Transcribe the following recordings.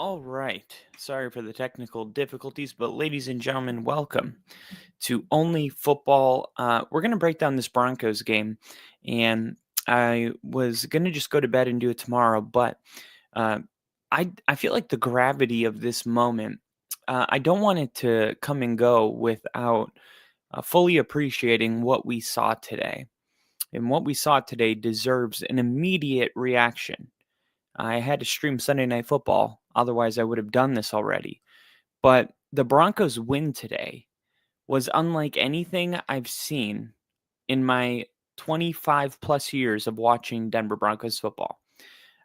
All right. Sorry for the technical difficulties, but ladies and gentlemen, welcome to Only Football. We're going to break down this Broncos game, and I was going to just go to bed and do it tomorrow, but uh, I feel like the gravity of this moment, I don't want it to come and go without fully appreciating what we saw today. And what we saw today deserves an immediate reaction. I had to stream Sunday Night Football. Otherwise, I would have done this already. But the Broncos win today was unlike anything I've seen in my 25 plus years of watching Denver Broncos football.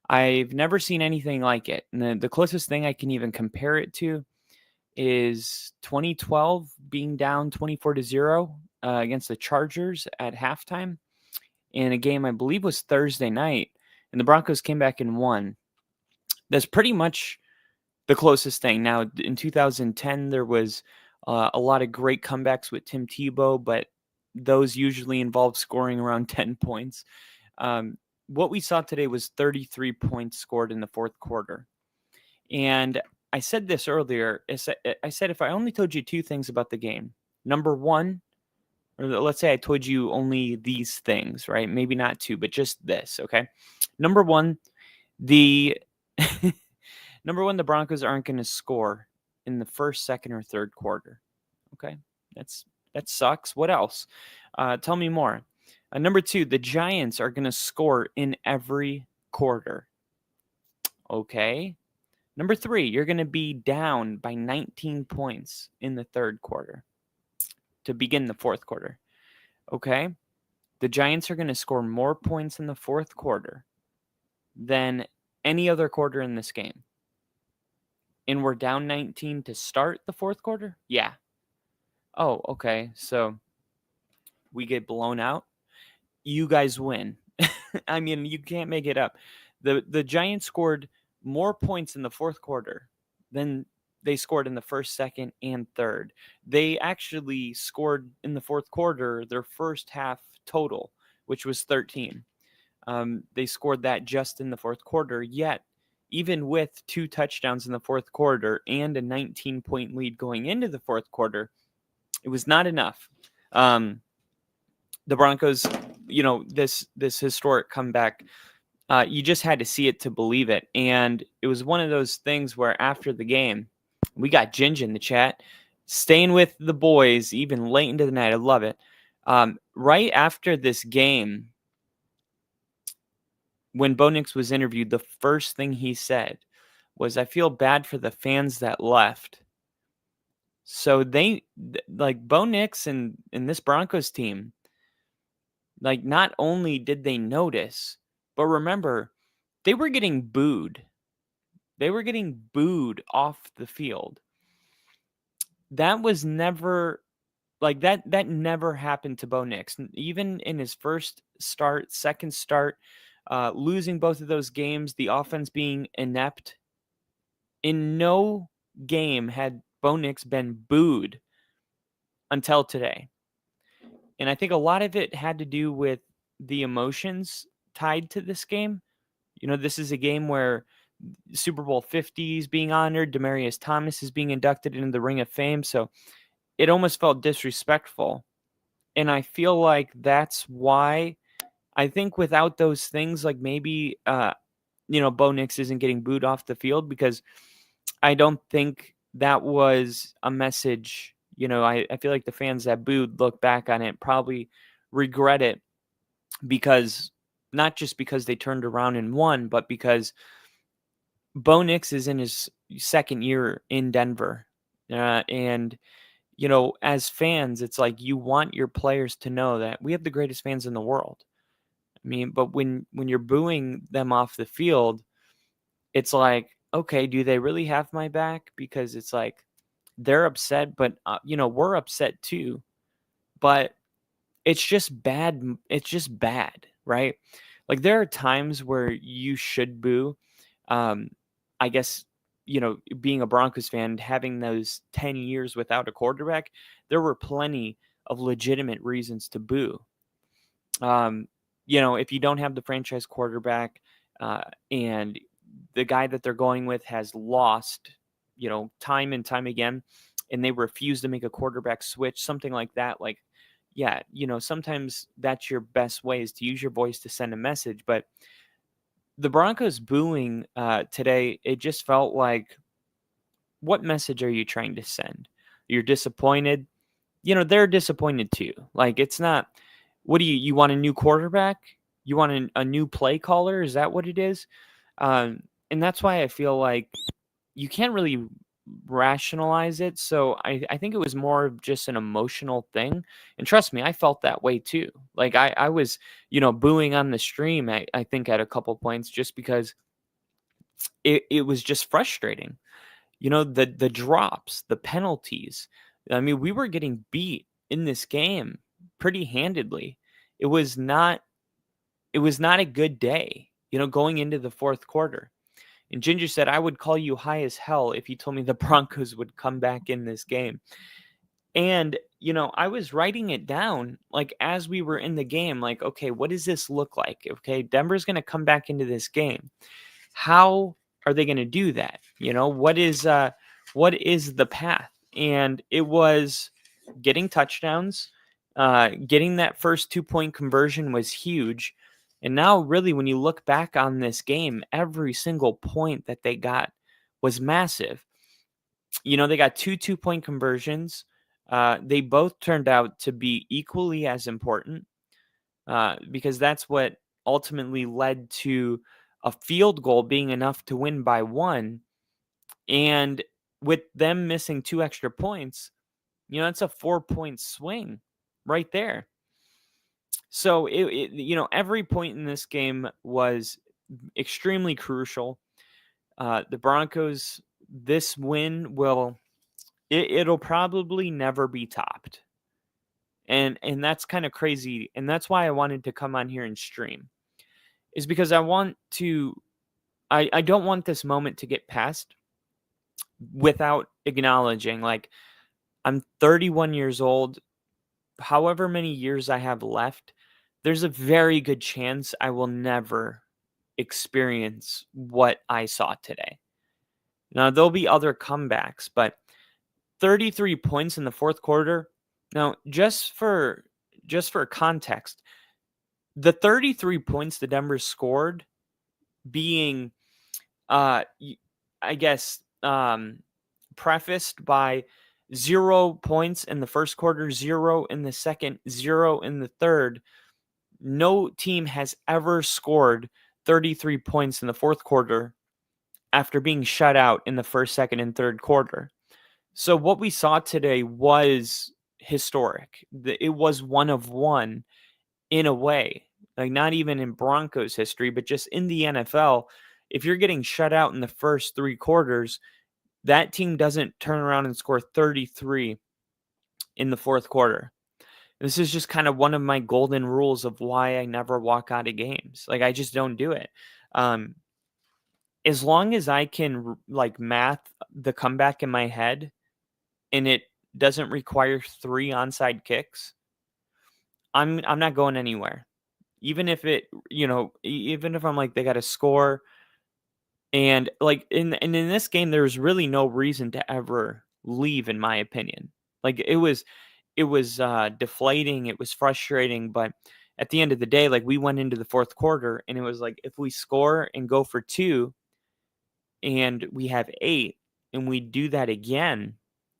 I've never seen anything like it. And the closest thing I can even compare it to is 2012 being down 24-0 against the Chargers at halftime in a game I believe was Thursday night. And the Broncos came back and won. That's pretty much the closest thing. Now, in 2010, there was a lot of great comebacks with Tim Tebow, but those usually involve scoring around 10 points. What we saw today was 33 points scored in the fourth quarter. And I said this earlier. I said if I only told you two things about the game, number one, or let's say I told you only these things, right? Maybe not two, but just this, okay? Number one, the Number one, the Broncos aren't going to score in the first, second, or third quarter. Okay, that sucks. What else? Tell me more. Number two, the Giants are going to score in every quarter. Okay. Number three, you're going to be down by 19 points in the third quarter to begin the fourth quarter. Okay. The Giants are going to score more points in the fourth quarter than any other quarter in this game. And we're down 19 to start the fourth quarter? Yeah. Oh, okay. So we get blown out. You guys win. I mean, you can't make it up. The Giants scored more points in the fourth quarter than they scored in the first, second, and third. They actually scored in the fourth quarter their first half total, which was 13. They scored that just in the fourth quarter, yet even with two touchdowns in the fourth quarter and a 19-point lead going into the fourth quarter, it was not enough. The Broncos, this historic comeback, you just had to see it to believe it. And it was one of those things where after the game, we got Ginge in the chat, staying with the boys even late into the night. I love it. Right after this game, when Bo Nix was interviewed, the first thing he said was, I feel bad for the fans that left. So Bo Nix and this Broncos team, not only did they notice, but remember, they were getting booed. They were getting booed off the field. That was never, that never happened to Bo Nix. Even in his first start, second start, losing both of those games, the offense being inept. In no game had Bo Nix been booed until today. And I think a lot of it had to do with the emotions tied to this game. This is a game where Super Bowl 50 is being honored. Demaryius Thomas is being inducted into the Ring of Fame. So it almost felt disrespectful. And I feel like that's why I think without those things, maybe, Bo Nix isn't getting booed off the field, because I don't think that was a message. I feel like the fans that booed look back on it, probably regret it, because not just because they turned around and won, but because Bo Nix is in his second year in Denver. And, as fans, it's like you want your players to know that we have the greatest fans in the world. I mean, but when you're booing them off the field, it's like, okay, do they really have my back? Because it's like they're upset, but, we're upset too. But it's just bad. It's just bad, right? There are times where you should boo. I guess, being a Broncos fan, having those 10 years without a quarterback, there were plenty of legitimate reasons to boo. If you don't have the franchise quarterback, and the guy that they're going with has lost, time and time again, and they refuse to make a quarterback switch, something like that. Like, yeah, sometimes that's your best way, is to use your voice to send a message. But the Broncos booing today, it just felt like, what message are you trying to send? You're disappointed. They're disappointed too. Like, it's not, what do you want a new quarterback? You want a new play caller? Is that what it is? And that's why I feel like you can't really rationalize it. So I think it was more of just an emotional thing. And trust me, I felt that way too. Like, I was, booing on the stream, I think at a couple points, just because it was just frustrating. The drops, the penalties. I mean, we were getting beat in this game pretty handedly. It was not a good day, going into the fourth quarter. And Ginger said, I would call you high as hell if you told me the Broncos would come back in this game. And, I was writing it down, like, as we were in the game, like, okay, what does this look like? Okay, Denver's going to come back into this game. How are they going to do that? What is the path? And it was getting touchdowns, getting that first 2-point conversion was huge. And now, really, when you look back on this game, every single point that they got was massive. They got 2-point conversions. They both turned out to be equally as important, because that's what ultimately led to a field goal being enough to win by 1. And with them missing 2 extra points, it's a 4-point swing right there. So every point in this game was extremely crucial. The Broncos, this win it'll probably never be topped. And that's kind of crazy. And that's why I wanted to come on here and stream, is because I don't want this moment to get passed without acknowledging, like, I'm 31 years old. However many years I have left, there's a very good chance I will never experience what I saw today. Now, there'll be other comebacks, but 33 points in the fourth quarter. Now, just for context, the 33 points the Denver scored being, I guess, prefaced by 0 points in the first quarter, 0 in the second, 0 in the third. No team has ever scored 33 points in the fourth quarter after being shut out in the first, second, and third quarter. So what we saw today was historic. It was one of one in a way, like, not even in Broncos history, but just in the NFL. If you're getting shut out in the first 3 quarters, that team doesn't turn around and score 33 in the fourth quarter. This is just kind of one of my golden rules of why I never walk out of games. Like, I just don't do it. As long as I can, like, math the comeback in my head and it doesn't require 3 onside kicks, I'm not going anywhere. Even if even if I'm like, they got to score. And, like, in this game, there was really no reason to ever leave, in my opinion. Like, it was deflating, it was frustrating, but at the end of the day, like, we went into the fourth quarter and it was like, if we score and go for 2 and we have 8 and we do that again,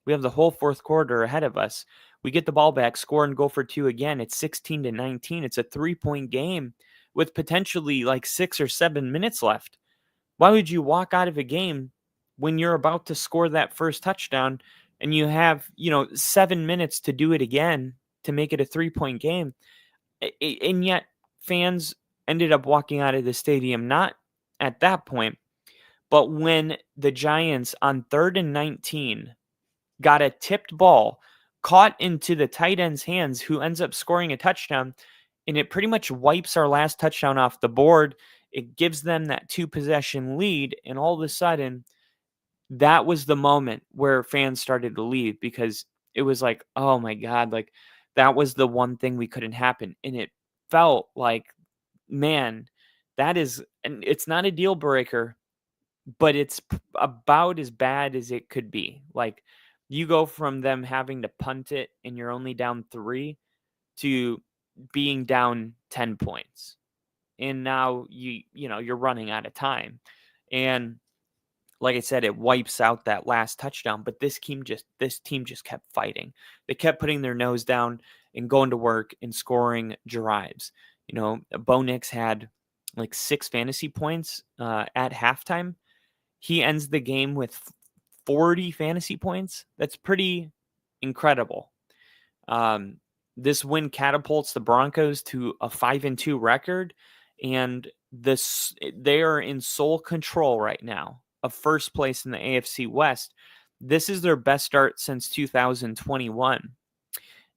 we have the whole fourth quarter ahead of us. We get the ball back, score and go for 2 again. It's 16-19. It's a 3-point game with potentially like 6 or 7 minutes left. Why would you walk out of a game when you're about to score that first touchdown and you have, 7 minutes to do it again to make it a 3-point game? And yet fans ended up walking out of the stadium, not at that point, but when the Giants on 3rd and 19 got a tipped ball caught into the tight end's hands, who ends up scoring a touchdown, and it pretty much wipes our last touchdown off the board. It gives them that 2-possession lead, and all of a sudden, that was the moment where fans started to leave, because it was like, oh my God, like, that was the one thing we couldn't happen. And it felt like, man, that is, and it's not a deal breaker, but it's about as bad as it could be. Like, you go from them having to punt it and you're only down 3 to being down 10 points. And now you're running out of time. And like I said, it wipes out that last touchdown, but this team just kept fighting. They kept putting their nose down and going to work and scoring drives. Bo Nix had like 6 fantasy points at halftime. He ends the game with 40 fantasy points. That's pretty incredible. Um, this win catapults the Broncos to a 5-2 record, and they are in sole control right now of first place in the AFC West. This is their best start since 2021.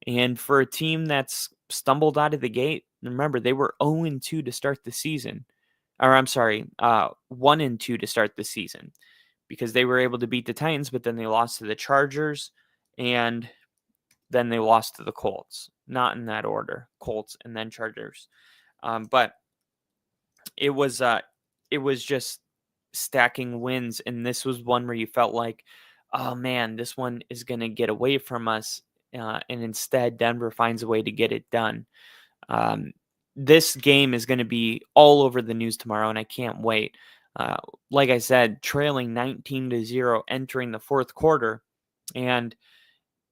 And for a team that's stumbled out of the gate, remember they were 0-2 to start the season. Or I'm sorry, 1-2 to start the season, because they were able to beat the Titans, but then they lost to the Chargers, and then they lost to the Colts. Not in that order. Colts and then Chargers. But it was just stacking wins, and this was one where you felt like, oh man, this one is going to get away from us, and instead Denver finds a way to get it done. This game is going to be all over the news tomorrow, and I can't wait. Like I said, trailing 19-0 entering the fourth quarter, and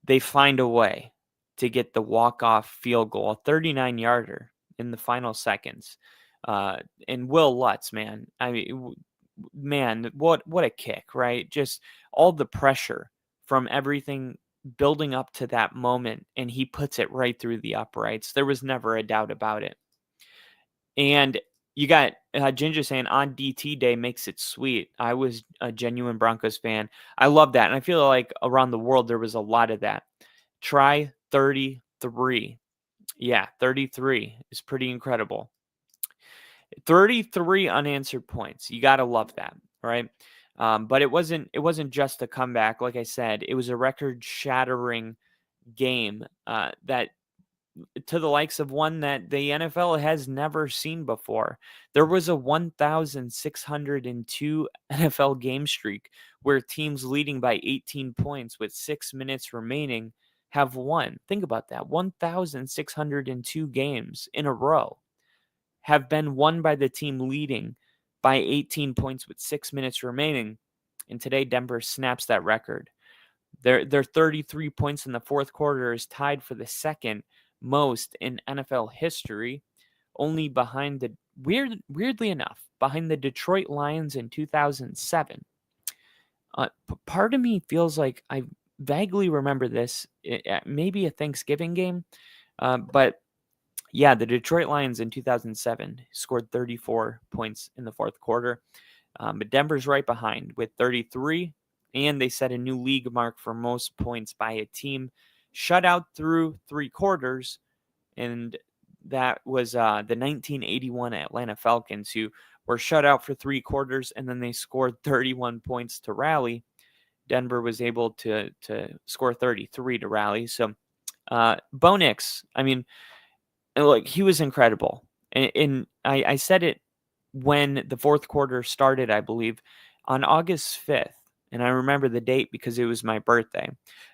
they find a way to get the walk-off field goal, a 39-yarder in the final seconds. And Will Lutz, man, I mean, man, what a kick, right? Just all the pressure from everything building up to that moment, and he puts it right through the uprights. There was never a doubt about it. And you got Ginger saying on DT day makes it sweet. I was a genuine Broncos fan. I love that. And I feel like around the world, there was a lot of that. Try 33. Yeah, 33 is pretty incredible. 33 unanswered points. You got to love that, right? But it wasn't just a comeback. Like I said, it was a record-shattering game that to the likes of one that the NFL has never seen before. There was a 1,602 NFL game streak where teams leading by 18 points with 6 minutes remaining have won. Think about that. 1,602 games in a row have been won by the team leading by 18 points with 6 minutes remaining. And today, Denver snaps that record. Their 33 points in the fourth quarter is tied for the second most in NFL history, only behind weirdly enough, behind the Detroit Lions in 2007. Part of me feels like I vaguely remember this, maybe a Thanksgiving game, but yeah, the Detroit Lions in 2007 scored 34 points in the fourth quarter, but Denver's right behind with 33. And they set a new league mark for most points by a team shut out through 3 quarters. And that was the 1981 Atlanta Falcons, who were shut out for 3 quarters, and then they scored 31 points to rally. Denver was able to score 33 to rally. So Bo Nix, I mean, look, he was incredible. And I said it when the fourth quarter started, I believe, on August 5th. And I remember the date because it was my birthday.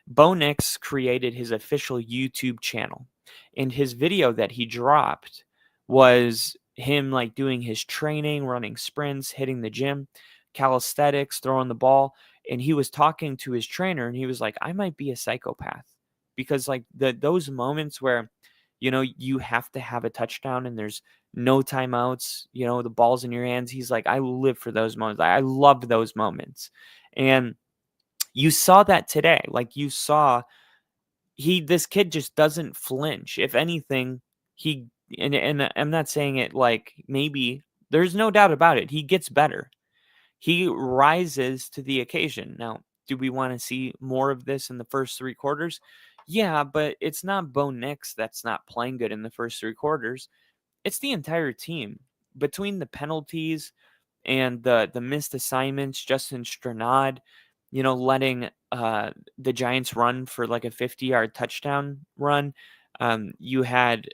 Bo Nix created his official YouTube channel. And his video that he dropped was him like doing his training, running sprints, hitting the gym, calisthenics, throwing the ball. And he was talking to his trainer and he was like, I might be a psychopath. Because like those moments where, you have to have a touchdown and there's no timeouts, the ball's in your hands. He's like, I live for those moments. I love those moments. And you saw that today. Like you saw this kid just doesn't flinch. If anything, and I'm not saying it like maybe, there's no doubt about it. He gets better. He rises to the occasion. Now, do we want to see more of this in the first 3 quarters? Yeah, but it's not Bo Nix that's not playing good in the first 3 quarters. It's the entire team. Between the penalties and the missed assignments, Justin Stranad, letting the Giants run for like a 50-yard touchdown run. You had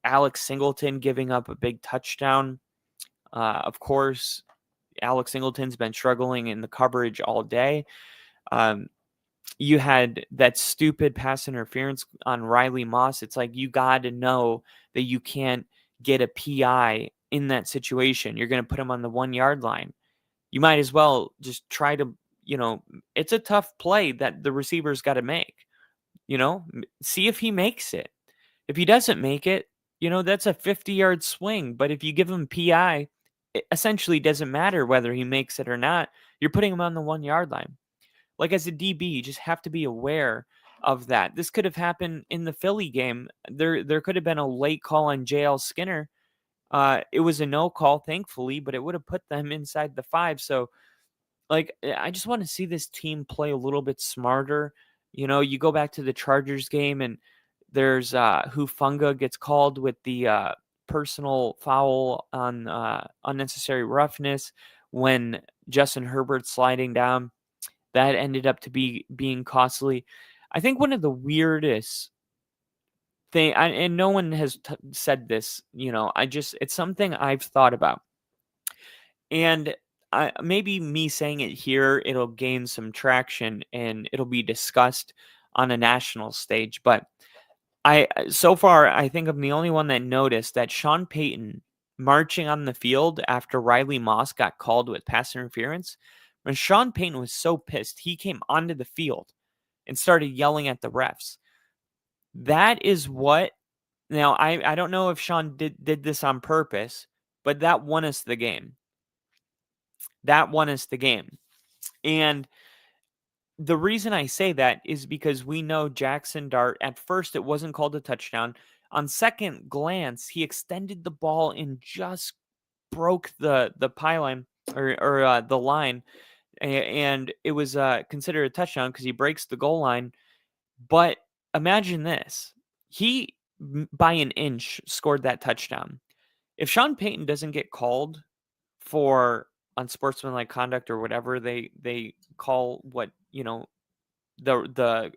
Alex Singleton giving up a big touchdown. Of course, Alex Singleton's been struggling in the coverage all day. You had that stupid pass interference on Riley Moss. It's like, you got to know that you can't get a PI in that situation. You're going to put him on the 1 yard line. You might as well just try to, it's a tough play that the receiver's got to make, see if he makes it. If he doesn't make it, that's a 50-yard swing. But if you give him PI, it essentially doesn't matter whether he makes it or not. You're putting him on the 1 yard line. Like, as a DB, you just have to be aware of that. This could have happened in the Philly game. There could have been a late call on JL Skinner. It was a no call, thankfully, but it would have put them inside the 5. So, like, I just want to see this team play a little bit smarter. You go back to the Chargers game, and there's Hufanga gets called with the personal foul on unnecessary roughness when Justin Herbert's sliding down. That ended up to being costly. I think one of the weirdest thing, and no one has said this, it's something I've thought about. And maybe me saying it here, it'll gain some traction and it'll be discussed on a national stage. But so far, I think I'm the only one that noticed that Sean Payton marching on the field after Riley Moss got called with pass interference. When Sean Payton was so pissed, he came onto the field and started yelling at the refs. That is what. Now, I don't know if Sean did this on purpose, but that won us the game. That won us the game. And the reason I say that is because we know Jackson Dart, at first it wasn't called a touchdown. On second glance, he extended the ball and just broke the pylon or the line, and it was considered a touchdown because he breaks the goal line. But imagine this. He, by an inch, scored that touchdown. If Sean Payton doesn't get called for unsportsmanlike conduct or whatever they call what, the the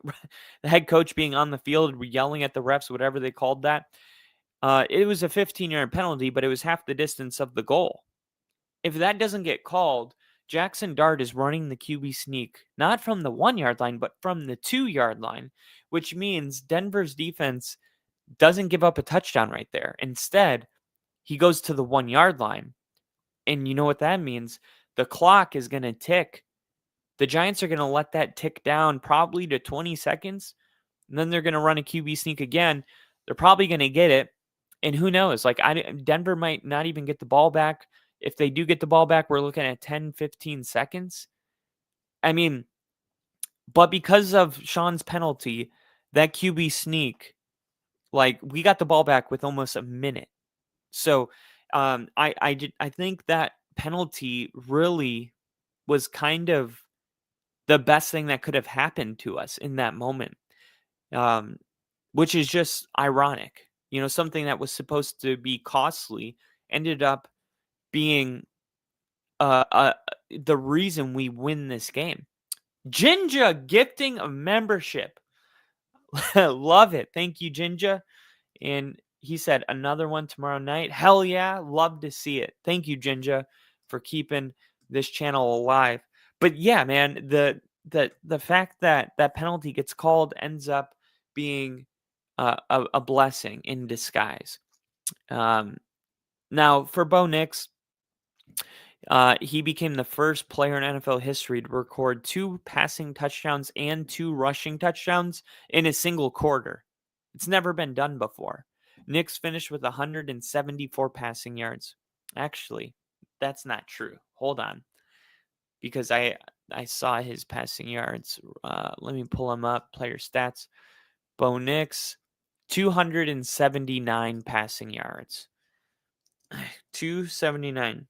head coach being on the field yelling at the refs, whatever they called that, it was a 15-yard penalty, but it was half the distance of the goal. If that doesn't get called, Jackson Dart is running the QB sneak, not from the 1 yard line, but from the 2 yard line, which means Denver's defense doesn't give up a touchdown right there. Instead, he goes to the 1 yard line. And you know what that means? The clock is going to tick. The Giants are going to let that tick down probably to 20 seconds. And then they're going to run a QB sneak again. They're probably going to get it. And who knows? Like, Denver might not even get the ball back. If they do get the ball back, we're looking at 10, 15 seconds. I mean, but because of Sean's penalty, that QB sneak, like, we got the ball back with almost a minute. So I think that penalty really was kind of the best thing that could have happened to us in that moment, which is just ironic. Something that was supposed to be costly ended up being the reason we win this game. Jinja gifting a membership. Love it. Thank you, Jinja. And he said, another one tomorrow night. Hell yeah. Love to see it. Thank you, Jinja, for keeping this channel alive. But yeah, man, the fact that that penalty gets called ends up being a blessing in disguise. Now, for Bo Nix, he became the first player in NFL history to record 2 passing touchdowns and 2 rushing touchdowns in a single quarter. It's never been done before. Nix finished with 174 passing yards. Actually, that's not true. Hold on. Because I saw his passing yards. Let me pull him up. Player stats. Bo Nix, 279 passing yards. 279.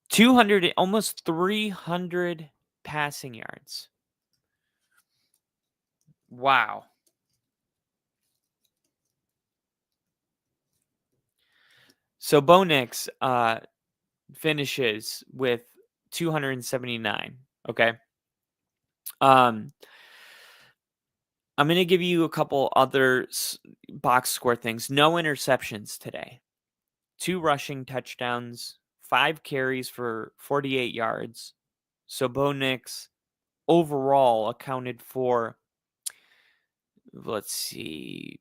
200, almost 300 passing yards. Wow. So Bo Nix finishes with 279. Okay. I'm going to give you a couple other box score things. No interceptions today. 2 rushing touchdowns, 5 carries for 48 yards. So Bo Nix overall accounted for, let's see,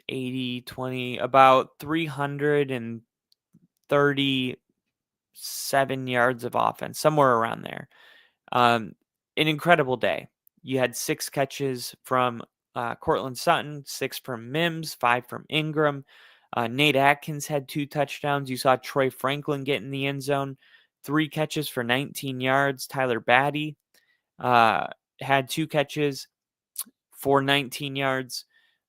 80, 20, about 337 yards of offense, somewhere around there. An incredible day. You had 6 catches from Cortland Sutton, 6 from Mims, 5 from Ingram. Nate Atkins had 2 touchdowns. You saw Troy Franklin get in the end zone, 3 catches for 19 yards. Tyler Batty had 2 catches for 19 yards.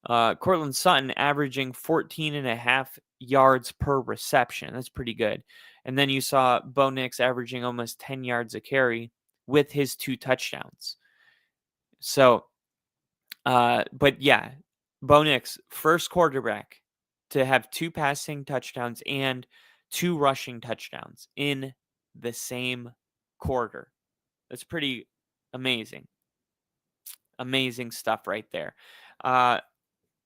Cortland Sutton averaging 14 and a half yards per reception. That's pretty good. And then you saw Bo Nix averaging almost 10 yards a carry with his 2 touchdowns. So, but yeah, Bo Nix, first quarterback to have 2 passing touchdowns and 2 rushing touchdowns in the same quarter. That's pretty amazing. Amazing stuff right there.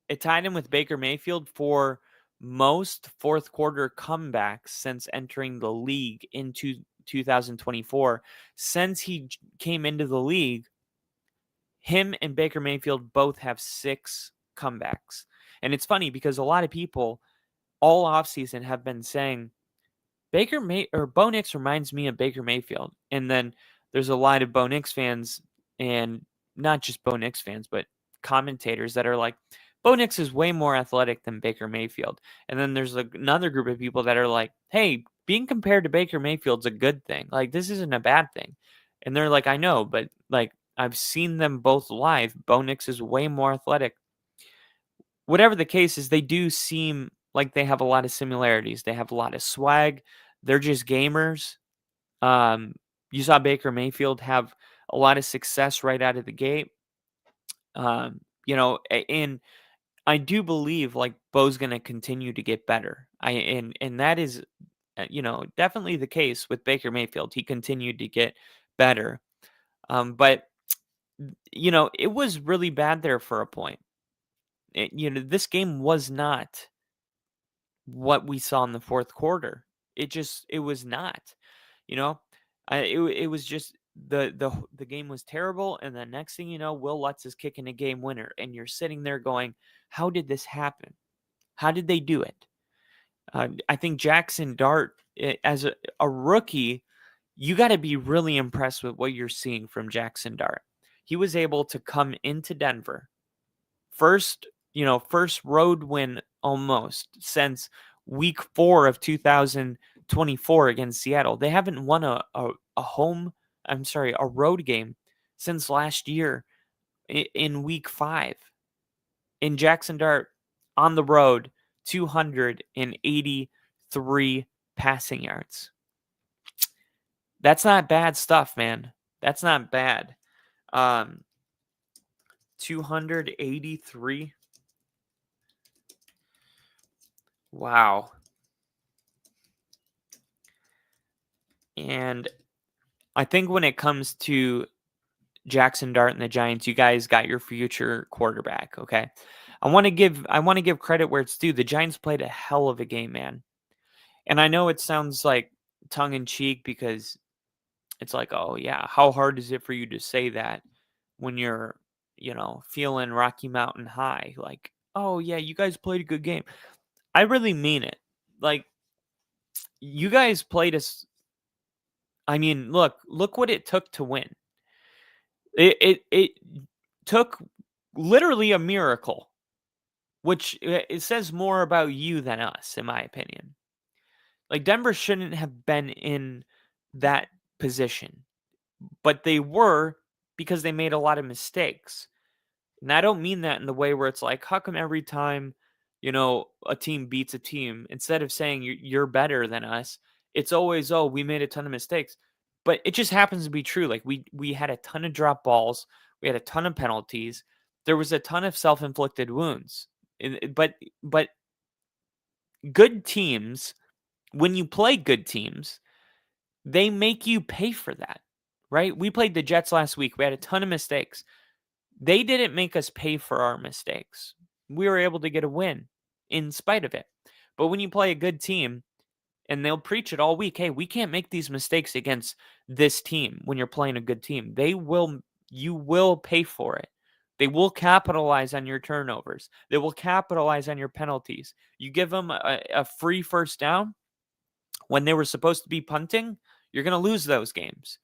It tied him with Baker Mayfield for most fourth quarter comebacks since entering the league into 2024. Since he came into the league, him and Baker Mayfield both have 6 comebacks. And it's funny because a lot of people all offseason have been saying Bo Nix reminds me of Baker Mayfield. And then there's a lot of Bo Nix fans, and not just Bo Nix fans, but commentators that are like, Bo Nix is way more athletic than Baker Mayfield. And then there's another group of people that are like, hey, being compared to Baker Mayfield's a good thing. Like, this isn't a bad thing. And they're like, I know, but like, I've seen them both live. Bo Nix is way more athletic. Whatever the case is, they do seem like they have a lot of similarities. They have a lot of swag. They're just gamers. You saw Baker Mayfield have a lot of success right out of the gate. And I do believe like Bo's going to continue to get better. And that is, definitely the case with Baker Mayfield. He continued to get better. But it was really bad there for a point. This game was not what we saw in the fourth quarter. It was not. You know, it was just the game was terrible, and the next thing you know, Will Lutz is kicking a game winner, and you're sitting there going, "How did this happen? How did they do it?" I think Jackson Dart, as a rookie, you got to be really impressed with what you're seeing from Jackson Dart. He was able to come into Denver, first road win almost since week 4 of 2024 against Seattle. They haven't won a road game since last year in week 5. In Jackson Dart on the road, 283 passing yards. That's not bad stuff, man. That's not bad. 283. Wow. And I think when it comes to Jackson Dart and the Giants, you guys got your future quarterback, okay? I want to give credit where it's due. The Giants played a hell of a game, man. And I know it sounds like tongue in cheek because it's like, oh yeah, how hard is it for you to say that when you're, feeling Rocky Mountain High? Like, oh yeah, you guys played a good game. I really mean it. Like, you guys played us. I mean, look what it took to win. It took literally a miracle, which it says more about you than us, in my opinion. Like, Denver shouldn't have been in that position, but they were because they made a lot of mistakes. And I don't mean that in the way where it's like, how come every time, a team beats a team, instead of saying you're better than us, it's always, oh, we made a ton of mistakes. But it just happens to be true. Like, we had a ton of drop balls. We had a ton of penalties. There was a ton of self-inflicted wounds. But good teams, when you play good teams, they make you pay for that, right? We played the Jets last week. We had a ton of mistakes. They didn't make us pay for our mistakes. We were able to get a win in spite of it. But when you play a good team, and they'll preach it all week, hey, we can't make these mistakes against this team when you're playing a good team. You will pay for it. They will capitalize on your turnovers. They will capitalize on your penalties. You give them a free first down when they were supposed to be punting, you're going to lose those games.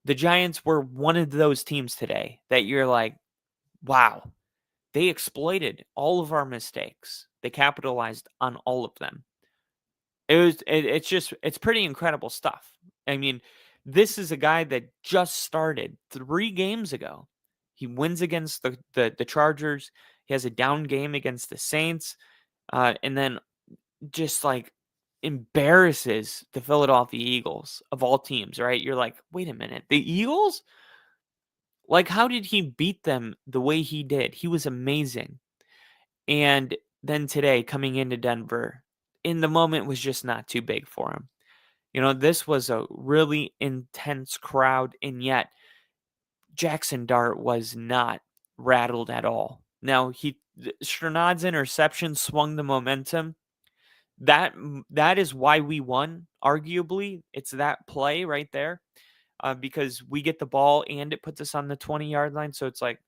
The Giants were one of those teams today that you're like, wow, they exploited all of our mistakes. They capitalized on all of them. It's pretty incredible stuff. I mean, this is a guy that just started 3 games ago. He wins against the Chargers. He has a down game against the Saints, and then just like embarrasses the Philadelphia Eagles of all teams, right? You're like, wait a minute, the Eagles? Like, how did he beat them the way he did? He was amazing. And then today, coming into Denver, in the moment was just not too big for him. This was a really intense crowd, and yet Jackson Dart was not rattled at all. Now, Sternad's interception swung the momentum. That is why we won, arguably. It's that play right there, because we get the ball and it puts us on the 20-yard line, so it's like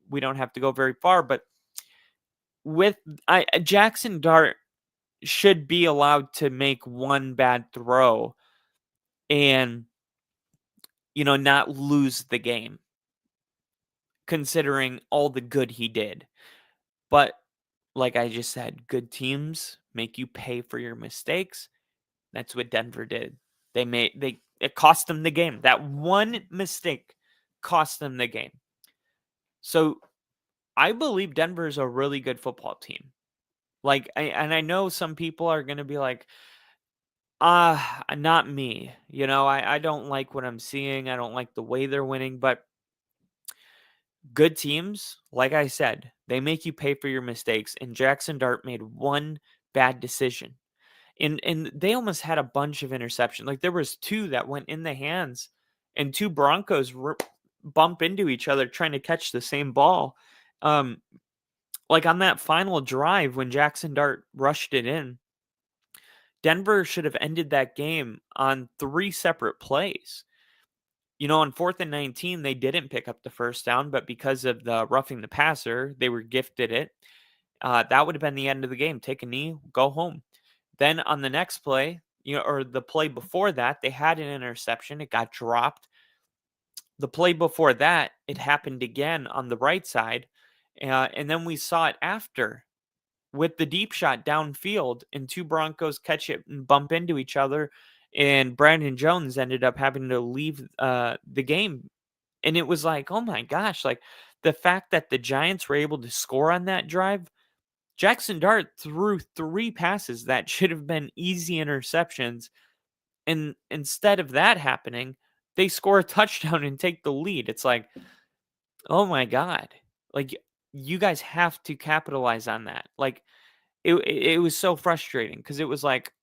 we don't have to go very far. But Jackson Dart should be allowed to make one bad throw and not lose the game, considering all the good he did. But like I just said, good teams make you pay for your mistakes. That's what Denver did. It cost them the game. That one mistake cost them the game. So I believe Denver is a really good football team. And I know some people are going to be like, not me. I don't like what I'm seeing. I don't like the way they're winning, but good teams, like I said, they make you pay for your mistakes. And Jackson Dart made one bad decision. And they almost had a bunch of interceptions. Like, there was 2 that went in the hands, and 2 Broncos bump into each other trying to catch the same ball. Like on that final drive when Jackson Dart rushed it in, Denver should have ended that game on 3 separate plays. On 4th and 19, they didn't pick up the first down, but because of the roughing the passer, they were gifted it. That would have been the end of the game. Take a knee, go home. Then on the next play, or the play before that, they had an interception. It got dropped. The play before that, it happened again on the right side. And then we saw it after with the deep shot downfield, and 2 Broncos catch it and bump into each other. And Brandon Jones ended up having to leave the game. And it was like, oh my gosh, like the fact that the Giants were able to score on that drive. Jackson Dart threw 3 passes that should have been easy interceptions. And instead of that happening, they score a touchdown and take the lead. It's like, oh my God. Like, you guys have to capitalize on that. Like, it was so frustrating because it was like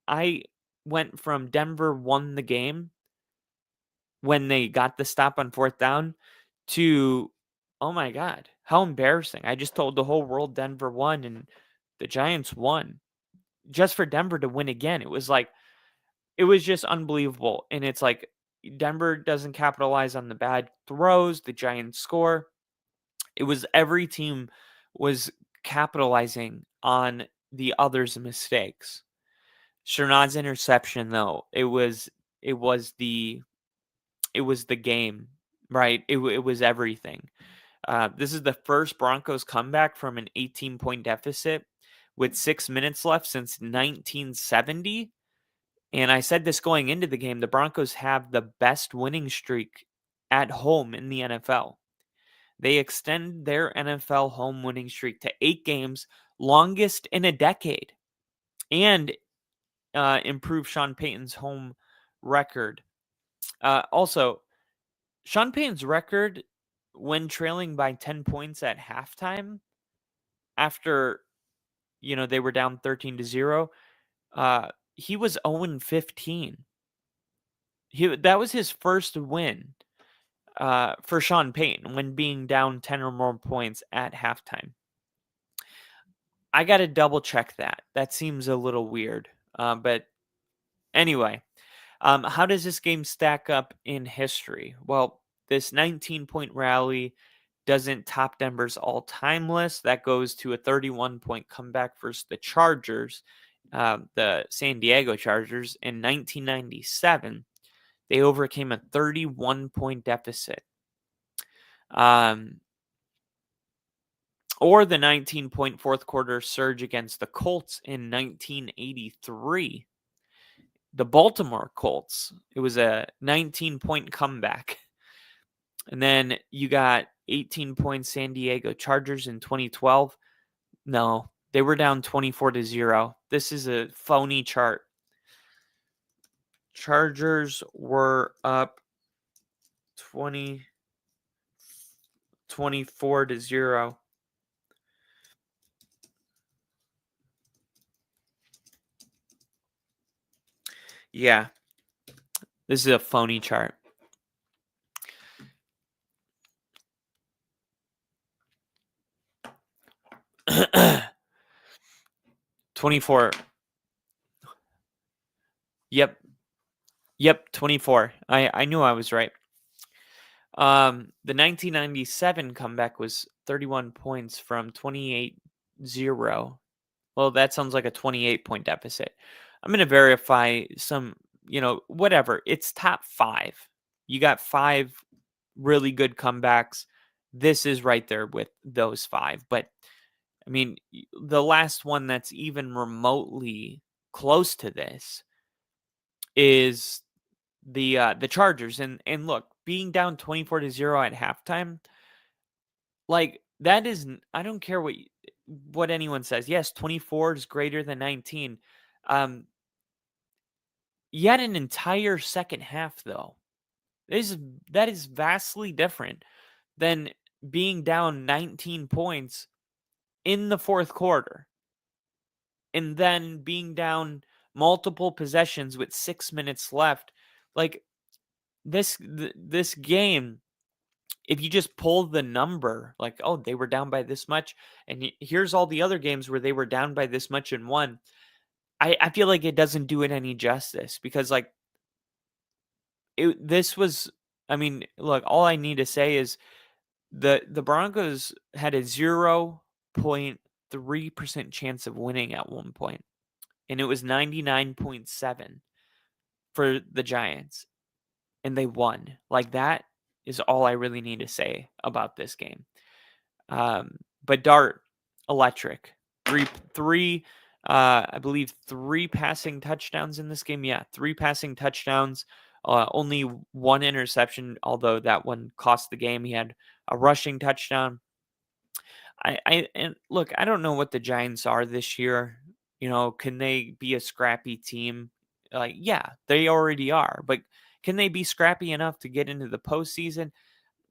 I went from Denver won the game when they got the stop on 4th down to, oh my God, how embarrassing. I just told the whole world Denver won and the Giants won. Just for Denver to win again, it was just unbelievable. And it's like Denver doesn't capitalize on the bad throws, the Giants score. It was every team was capitalizing on the other's mistakes. Sternad's interception, though, it was the game, right? It was everything. This is the first Broncos comeback from an 18-point deficit with 6 minutes left since 1970. And I said this going into the game, the Broncos have the best winning streak at home in the NFL. They extend their NFL home winning streak to 8 games, longest in a decade, and improve Sean Payton's home record. Also, Sean Payton's record when trailing by 10 points at halftime after, they were down 13-0, he was 0-15. That was his first win for Sean Payton when being down 10 or more points at halftime. I got to double check that. That seems a little weird. But anyway, how does this game stack up in history? Well, this 19-point rally doesn't top Denver's all-time list. That goes to a 31-point comeback versus the Chargers, the San Diego Chargers in 1997. They overcame a 31-point deficit. Or the 19-point fourth quarter surge against the Colts in 1983. The Baltimore Colts, it was a 19-point comeback. And then you got 18-point San Diego Chargers in 2012. No, they were down 24-0. This is a phony chart. Chargers were up 24-0. Yeah, this is a phony chart. $24. Yep, 24. I knew I was right. The 1997 comeback was 31 points from 28-0. Well, that sounds like a 28-point deficit. I'm going to verify some, whatever. It's top 5. You got 5 really good comebacks. This is right there with those 5. But, I mean, the last one that's even remotely close to this is the Chargers. And look, being down 24-0 at halftime, like, that is, I don't care what anyone says. Yes, 24 is greater than 19. You had an entire second half, though. That is vastly different than being down 19 points in the fourth quarter and then being down multiple possessions with 6 minutes left. Like, this game, if you just pull the number, like, oh, they were down by this much, and here's all the other games where they were down by this much and won, I feel like it doesn't do it any justice because, like, this was, I mean, look, all I need to say is the Broncos had a 0.3% chance of winning at one point, and it was 99.7 for the Giants, and they won. Like, that is all I really need to say about this game. But Dart, electric. I believe 3 passing touchdowns in this game. Yeah, 3 passing touchdowns. Only 1 interception, although that one cost the game. He had a rushing touchdown. And look, I don't know what the Giants are this year. Can they be a scrappy team? Yeah, they already are. But can they be scrappy enough to get into the postseason?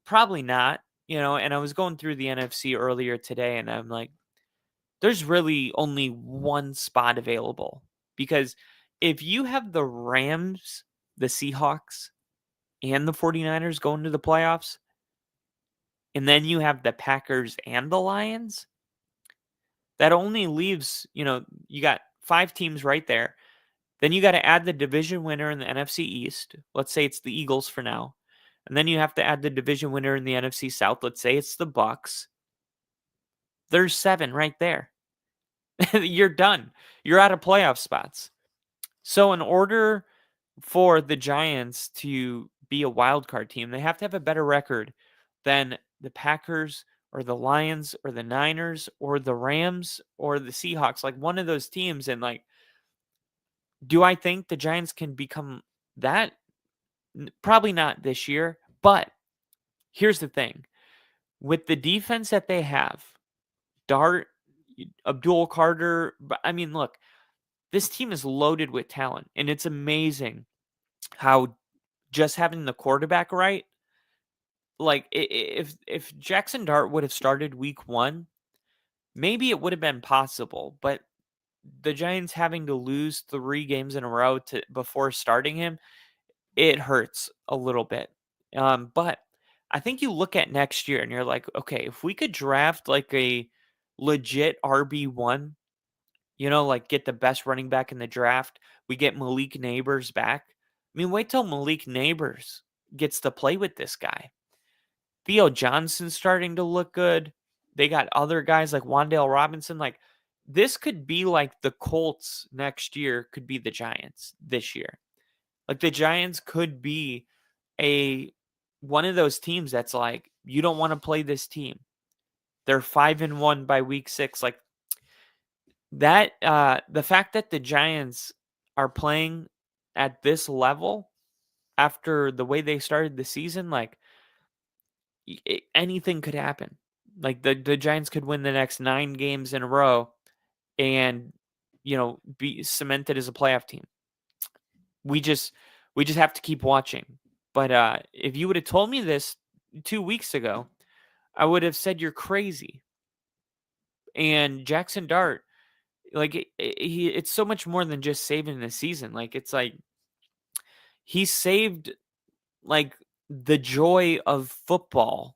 Probably not. And I was going through the NFC earlier today, and I'm like, there's really only one spot available. Because if you have the Rams, the Seahawks, and the 49ers going to the playoffs, and then you have the Packers and the Lions, that only leaves, you got 5 teams right there. Then you got to add the division winner in the NFC East. Let's say it's the Eagles for now. And then you have to add the division winner in the NFC South. Let's say it's the Bucks. There's 7 right there. You're done. You're out of playoff spots. So in order for the Giants to be a wild card team, they have to have a better record than the Packers or the Lions or the Niners or the Rams or the Seahawks, like one of those teams. And like, do I think the Giants can become that? Probably not this year. But here's the thing. With the defense that they have, Dart, Abdul Carter, I mean, look, this team is loaded with talent, and it's amazing how just having the quarterback right, like, if Jackson Dart would have started week 1, maybe it would have been possible, but the Giants having to lose 3 games in a row before starting him, it hurts a little bit. But I think you look at next year and you're like, okay, if we could draft like a legit RB1, like get the best running back in the draft, we get Malik Neighbors back. I mean, wait till Malik Neighbors gets to play with this guy. Theo Johnson's starting to look good. They got other guys like Wan'Dale Robinson. Like, this could be like the Colts next year could be the Giants this year. Like, the Giants could be one of those teams that's like, you don't want to play this team. They're 5-1 by week 6. Like that, the fact that the Giants are playing at this level after the way they started the season, like anything could happen. Like the Giants could win the next 9 games in a row and be cemented as a playoff team. We just have to keep watching. But if you would have told me this 2 weeks ago, I would have said you're crazy. And Jackson Dart, like it's so much more than just saving the season. Like it's like he saved like the joy of football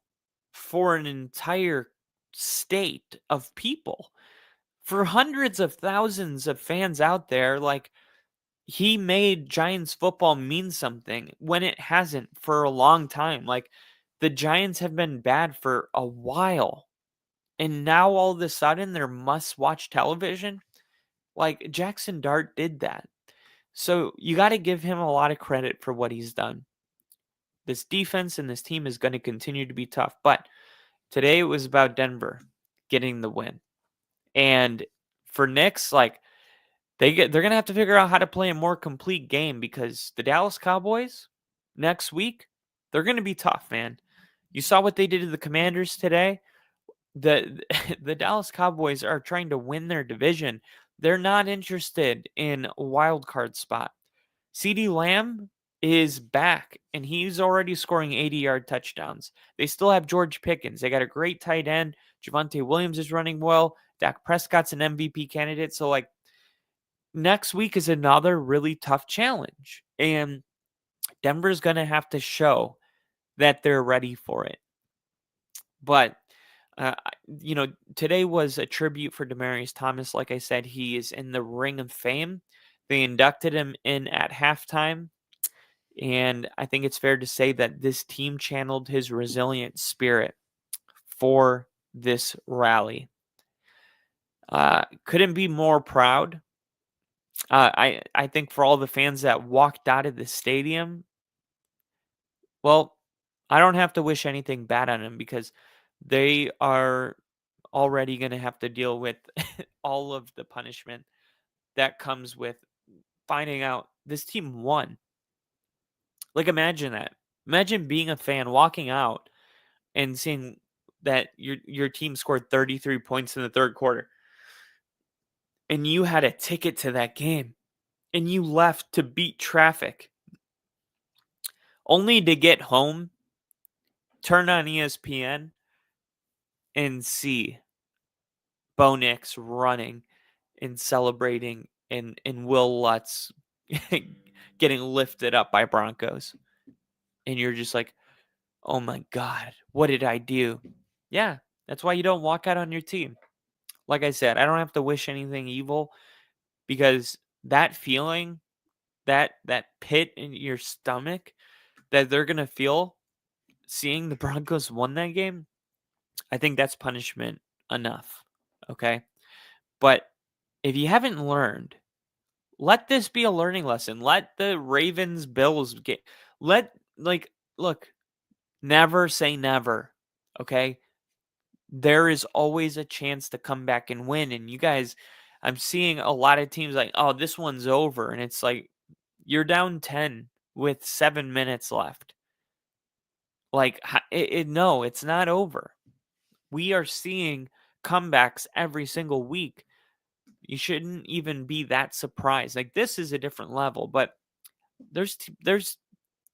for an entire state of people, for hundreds of thousands of fans out there. Like, he made Giants football mean something when it hasn't for a long time. Like, the Giants have been bad for a while, and now all of a sudden they're must-watch television. Like, Jackson Dart did that. So you got to give him a lot of credit for what he's done. This defense and this team is going to continue to be tough. But today it was about Denver getting the win. And for Knicks, like, they're going to have to figure out how to play a more complete game, because the Dallas Cowboys next week, they're going to be tough, man. You saw what they did to the Commanders today. The Dallas Cowboys are trying to win their division. They're not interested in a wild card spot. CeeDee Lamb is back, and he's already scoring 80-yard touchdowns. They still have George Pickens. They got a great tight end. Javonte Williams is running well. Dak Prescott's an MVP candidate. So, like, next week is another really tough challenge, and Denver's going to have to show that they're ready for it. But today was a tribute for Demaryius Thomas. Like I said, he is in the Ring of Fame. They inducted him in at halftime, and I think it's fair to say that this team channeled his resilient spirit for this rally. Couldn't be more proud. I think for all the fans that walked out of the stadium, well, I don't have to wish anything bad on them, because they are already going to have to deal with all of the punishment that comes with finding out this team won. Like, imagine that. Imagine being a fan walking out and seeing that your team scored 33 points in the third quarter, and you had a ticket to that game, and you left to beat traffic, only to get home, turn on ESPN, and see Bo Nix running and celebrating, and Will Lutz getting lifted up by Broncos. And you're just like, oh my God, what did I do? Yeah, that's why you don't walk out on your team. Like I said, I don't have to wish anything evil, because that feeling, that pit in your stomach that they're going to feel seeing the Broncos won that game, I think that's punishment enough. Okay? But if you haven't learned, let this be a learning lesson. Let the Ravens Bills look, never say never. Okay? There is always a chance to come back and win. And you guys, I'm seeing a lot of teams like, oh, this one's over. And it's like, you're down 10 with 7 minutes left. Like, no, it's not over. We are seeing comebacks every single week. You shouldn't even be that surprised. Like, this is a different level, but there's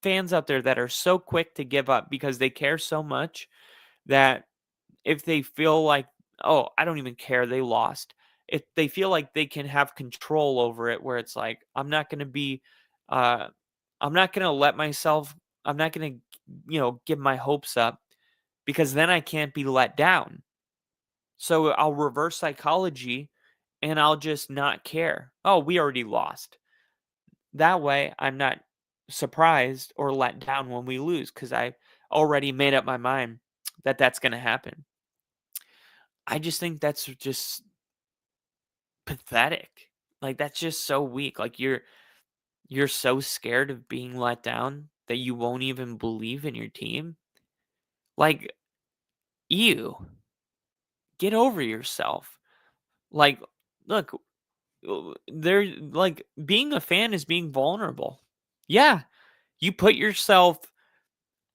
fans out there that are so quick to give up because they care so much that if they feel like, oh, I don't even care, they lost, if they feel like they can have control over it, where it's like, I'm not going to give my hopes up, because then I can't be let down. So I'll reverse psychology and I'll just not care. Oh, we already lost. That way I'm not surprised or let down when we lose, because I already made up my mind that that's going to happen. I just think that's just pathetic. Like, that's just so weak. Like, you're so scared of being let down that you won't even believe in your team. Like, ew, get over yourself. Like, look, there, like, being a fan is being vulnerable. Yeah, you put yourself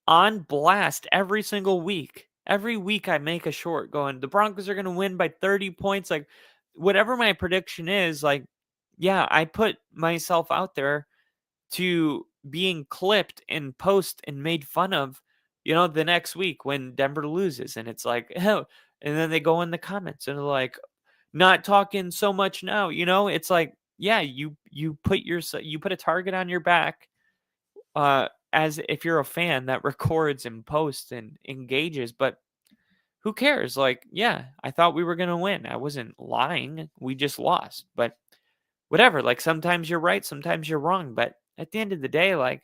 on blast every single week. Every week I make a short going, the Broncos are going to win by 30 points. Like, whatever my prediction is, like, yeah, I put myself out there to being clipped and post and made fun of, the next week when Denver loses. And it's like, oh, and then they go in the comments and they're like, not talking so much now, it's like, yeah, you put a target on your back, as if you're a fan that records and posts and engages. But who cares? Like, yeah, I thought we were going to win. I wasn't lying. We just lost. But whatever, like, sometimes you're right, sometimes you're wrong. But at the end of the day, like,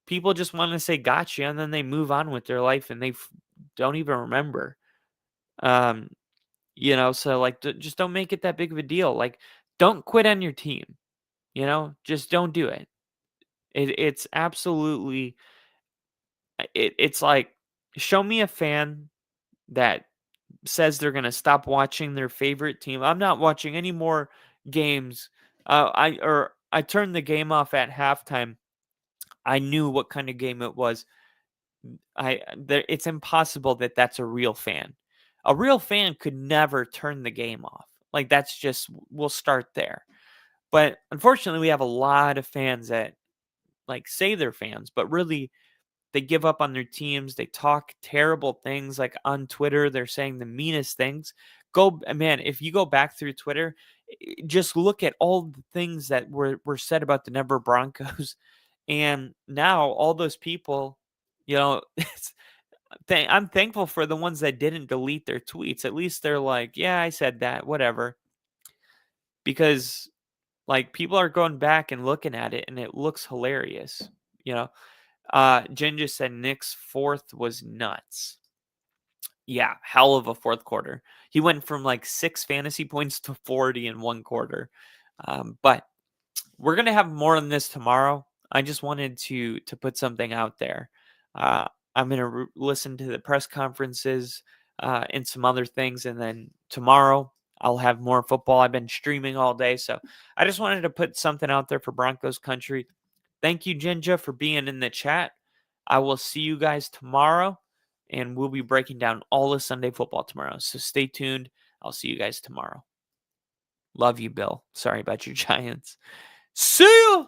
people just want to say gotcha, and then they move on with their life and they don't even remember. Um, so, like, just don't make it that big of a deal. Like, don't quit on your team, just don't do it. It's absolutely, it's like, show me a fan that says they're going to stop watching their favorite team. I'm not watching any more games. I turned the game off at halftime. I knew what kind of game it was. It's impossible that that's a real fan. A real fan could never turn the game off. Like, that's just, we'll start there. But unfortunately, we have a lot of fans that, like, say they're fans, but really they give up on their teams. They talk terrible things. Like, on Twitter, they're saying the meanest things. Man, if you go back through Twitter, just look at all the things that were said about the Denver Broncos. And now all those people, I'm thankful for the ones that didn't delete their tweets. At least they're like, yeah, I said that, whatever. Because, like, people are going back and looking at it and it looks hilarious. Jen just said Nick's fourth was nuts. Yeah, hell of a fourth quarter. He went from like 6 fantasy points to 40 in one quarter. But we're gonna have more on this tomorrow. I just wanted to put something out there. I'm gonna listen to the press conferences and some other things, and then tomorrow I'll have more football. I've been streaming all day, so I just wanted to put something out there for Broncos country. Thank you, Jinja, for being in the chat. I will see you guys tomorrow, and we'll be breaking down all of Sunday football tomorrow. So stay tuned. I'll see you guys tomorrow. Love you, Bill. Sorry about your Giants. See you!